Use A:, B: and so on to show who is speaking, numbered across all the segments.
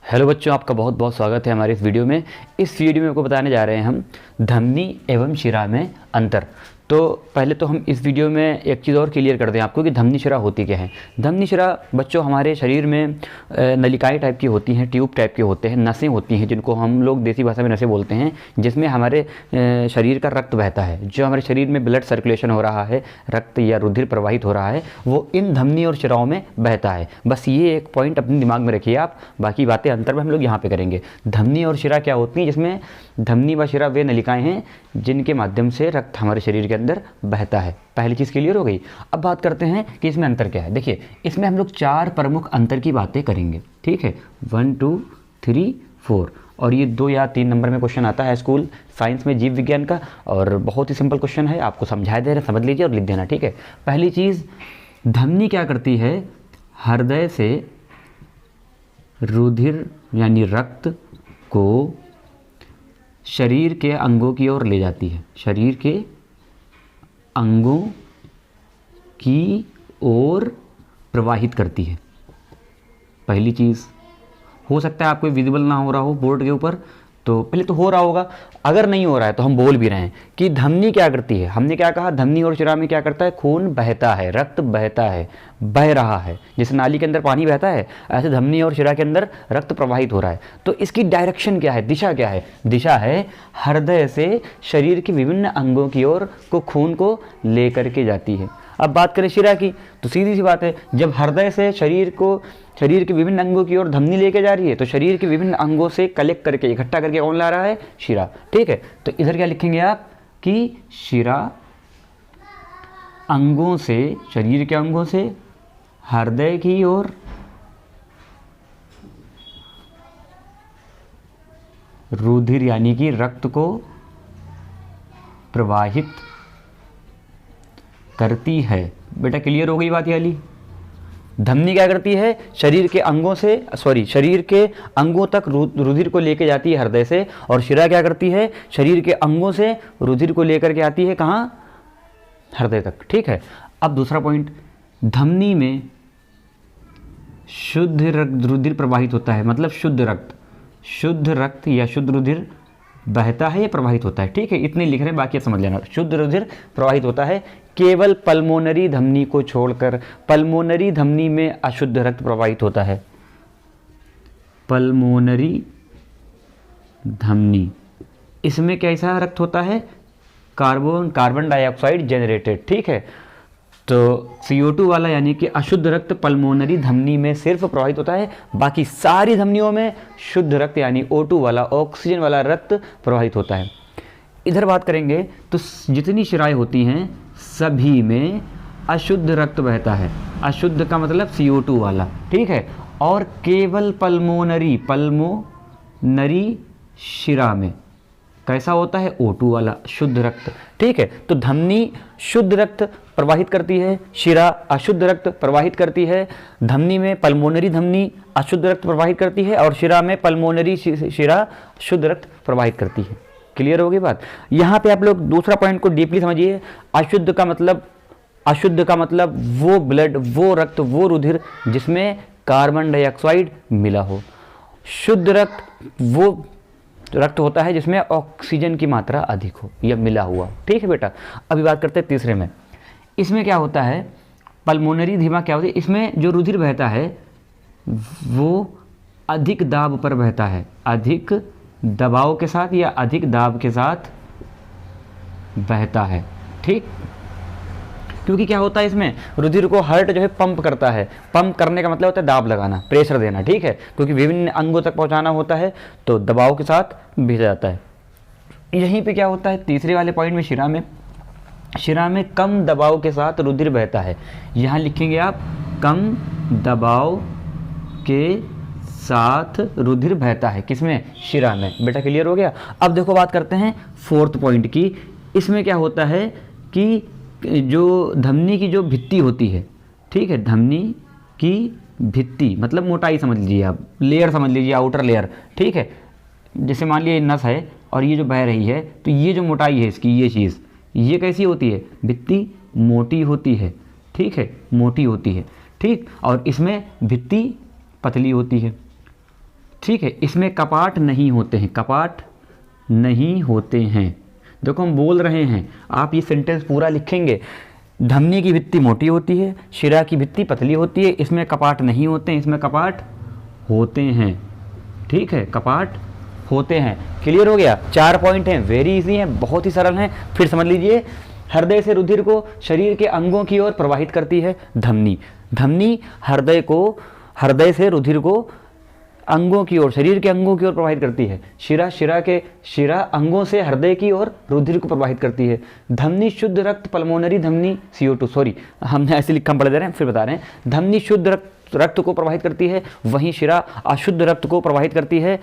A: Hello बच्चों, आपका बहुत बहुत स्वागत है हमारे इस वीडियो में। इस वीडियो में आपको बताने जा रहे हैं हम धमनी एवं शिरा में अंतर। तो पहले तो हम इस वीडियो में एक चीज़ और क्लियर कर दें आपको कि धमनी शिरा होती क्या है। धमनी शिरा बच्चों हमारे शरीर में नलिकाएं टाइप की होती हैं, ट्यूब टाइप के होते हैं, नसें होती हैं जिनको हम लोग देसी भाषा में नसें बोलते हैं, जिसमें हमारे शरीर का रक्त बहता है। जो हमारे शरीर में ब्लड सर्कुलेशन हो रहा है, रक्त या रुधिर प्रवाहित हो रहा है, वो इन धमनी और शिराओं में बहता है। बस ये एक पॉइंट अपने दिमाग में रखिए आप, बाकी बातें अंतर में हम लोग यहाँ पे करेंगे। धमनी और शिरा क्या होती हैं, जिसमें धमनी व शिरा वे नलिकाएं हैं जिनके माध्यम से रक्त हमारे शरीर के अंदर बहता है। पहली चीज़ क्लियर हो गई। अब बात करते हैं कि इसमें अंतर क्या है। देखिए, इसमें हम लोग 4 प्रमुख अंतर की बातें करेंगे, ठीक है। 1 2 3 4 और ये 2 या 3 नंबर में क्वेश्चन आता है स्कूल साइंस में, जीव विज्ञान का, और बहुत ही सिंपल क्वेश्चन है, आपको समझा दे रहे, समझ लीजिए और लिख देना, ठीक है। पहली चीज़, धमनी क्या करती है, हृदय से रुधिर यानी रक्त को शरीर के अंगों की ओर ले जाती है, शरीर के अंगों की ओर प्रवाहित करती है। पहली चीज़, हो सकता है आपको विजिबल ना हो रहा हो बोर्ड के ऊपर, तो पहले तो हो रहा होगा, अगर नहीं हो रहा है तो हम बोल भी रहे हैं कि धमनी क्या करती है। हमने क्या कहा, धमनी और शिरा में क्या करता है, खून बहता है, रक्त बहता है, बह रहा है। जैसे नाली के अंदर पानी बहता है, ऐसे धमनी और शिरा के अंदर रक्त प्रवाहित हो रहा है। तो इसकी डायरेक्शन क्या है, दिशा क्या है, दिशा है हृदय से शरीर के विभिन्न अंगों की ओर को खून को लेकर के जाती है। अब बात करें शिरा की, तो सीधी सी बात है, जब हृदय से शरीर के विभिन्न अंगों की ओर धमनी लेके जा रही है, तो शरीर के विभिन्न अंगों से कलेक्ट करके, इकट्ठा करके कौन ला रहा है, शिरा, ठीक है। तो इधर क्या लिखेंगे आप कि शिरा अंगों से, शरीर के अंगों से हृदय की ओर रुधिर यानी कि रक्त को प्रवाहित करती है। बेटा क्लियर हो गई बात ये वाली। धमनी क्या करती है, शरीर के अंगों तक रुधिर को लेके जाती है हृदय से, और शिरा क्या करती है, शरीर के अंगों से रुधिर को लेकर के आती है कहाँ, हृदय तक, ठीक है। अब दूसरा पॉइंट, धमनी में शुद्ध रुधिर प्रवाहित होता है, मतलब शुद्ध रक्त या शुद्ध रुधिर बहता है या प्रवाहित होता है, ठीक है। इतने लिख रहे हैं, बाकी समझ लेना। शुद्ध रुधिर प्रवाहित होता है केवल पल्मोनरी धमनी को छोड़कर। पल्मोनरी धमनी में अशुद्ध रक्त प्रवाहित होता है। पल्मोनरी धमनी, इसमें कैसा रक्त होता है, कार्बन डाइऑक्साइड जनरेटेड, ठीक है। तो CO2 वाला यानी कि अशुद्ध रक्त पल्मोनरी धमनी में सिर्फ प्रवाहित होता है, बाकी सारी धमनियों में शुद्ध रक्त यानी O2 वाला, ऑक्सीजन वाला रक्त प्रवाहित होता है। इधर बात करेंगे तो जितनी शिराएं होती हैं सभी में अशुद्ध रक्त बहता है। अशुद्ध का मतलब CO2 वाला, ठीक है। और केवल पल्मोनरी शिरा में कैसा होता है, O2 वाला शुद्ध रक्त, ठीक है। तो धमनी शुद्ध रक्त प्रवाहित करती है, शिरा अशुद्ध रक्त प्रवाहित करती है। धमनी में पल्मोनरी धमनी अशुद्ध रक्त प्रवाहित करती है, और शिरा में पल्मोनरी शिरा शुद्ध रक्त प्रवाहित करती है। क्लियर होगी बात। यहाँ पे आप लोग दूसरा पॉइंट को डीपली समझिए। अशुद्ध का मतलब वो ब्लड, वो रक्त, वो रुधिर जिसमें कार्बन डाइऑक्साइड मिला हो। शुद्ध रक्त वो रक्त होता है जिसमें ऑक्सीजन की मात्रा अधिक हो या मिला हुआ, ठीक है बेटा। अभी बात करते हैं तीसरे में। इसमें क्या होता है, पल्मोनरी धीमा क्या होता है, इसमें जो रुधिर बहता है वो अधिक दाब पर बहता है, अधिक दबाव के साथ या अधिक दाब के साथ बहता है, ठीक। क्योंकि क्या होता है, इसमें रुधिर को हार्ट जो है पंप करता है। पंप करने का मतलब होता है दाब लगाना, प्रेशर देना, ठीक है। क्योंकि विभिन्न अंगों तक पहुंचाना होता है, तो दबाव के साथ भेजा जाता है। यहीं पे क्या होता है, तीसरे वाले पॉइंट में, शिरा में कम दबाव के साथ रुधिर बहता है। यहाँ लिखेंगे आप कम दबाव के साथ रुधिर बहता है, किसमें, शिरा में। बेटा क्लियर हो गया। अब देखो बात करते हैं फोर्थ पॉइंट की। इसमें क्या होता है कि जो धमनी की जो भित्ति होती है, ठीक है, धमनी की भित्ति मतलब मोटाई समझ लीजिए आप, लेयर समझ लीजिए, आउटर लेयर, ठीक है। जैसे मान लिया ये नस है और ये जो बह रही है, तो ये जो मोटाई है इसकी, ये चीज़, ये कैसी होती है, भित्ति मोटी होती है, ठीक है, मोटी होती है, ठीक। और इसमें भित्ति पतली होती है। ठीक है, इसमें कपाट नहीं होते हैं, कपाट नहीं होते हैं। देखो हम बोल रहे हैं, आप ये सेंटेंस पूरा लिखेंगे। धमनी की भित्ति मोटी होती है, शिरा की भित्ति पतली होती है, इसमें कपाट नहीं होते हैं, इसमें कपाट होते हैं। ठीक है, कपाट होते हैं। क्लियर हो गया? 4 पॉइंट हैं, वेरी इजी हैं, बहुत ही सरल हैं। फिर समझ लीजिए, हृदय से रुधिर को शरीर के अंगों की ओर प्रवाहित करती है धमनी। धमनी हृदय से रुधिर को अंगों की ओर, शरीर के अंगों की ओर प्रवाहित करती है। शिरा अंगों से हृदय की ओर रुधिर को प्रवाहित करती है। धमनी शुद्ध रक्त, पल्मोनरी धमनी CO2, सॉरी हमने ऐसे लिखा, हम पढ़ दे रहे हैं, फिर बता रहे हैं। धमनी शुद्ध रक्त को प्रवाहित करती है, वहीं शिरा अशुद्ध रक्त को प्रवाहित करती है।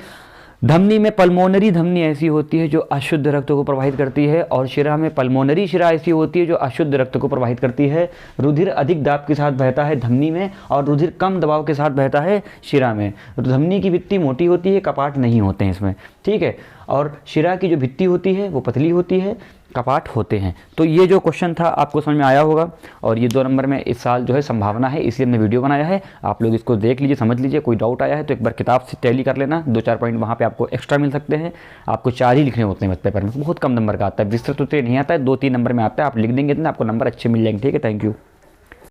A: धमनी में पल्मोनरी धमनी ऐसी होती है जो अशुद्ध रक्त को प्रवाहित करती है, और शिरा में पल्मोनरी शिरा ऐसी होती है जो अशुद्ध रक्त को प्रवाहित करती है। रुधिर अधिक दाब के साथ बहता है धमनी में, और रुधिर कम दबाव के साथ बहता है शिरा में। धमनी की भित्ति मोटी होती है, कपाट नहीं होते हैं इसमें। ठीक है, और शिरा की जो भित्ति होती है वो पतली होती है, कपाट होते हैं। तो ये जो क्वेश्चन था आपको समझ में आया होगा, और ये 2 नंबर में इस साल जो है संभावना है, इसलिए हमने वीडियो बनाया है। आप लोग इसको देख लीजिए, समझ लीजिए। कोई डाउट आया है तो एक बार किताब से टैली कर लेना, 2-4 पॉइंट वहाँ पे आपको एक्स्ट्रा मिल सकते हैं। आपको 4 ही लिखने होते हैं पेपर में, बहुत कम नंबर का आता है, विस्तृत उत्तर नहीं आता है, 2-3 नंबर में आता है। आप लिख देंगे तो आपको नंबर अच्छे मिल जाएंगे। ठीक है, थैंक यू।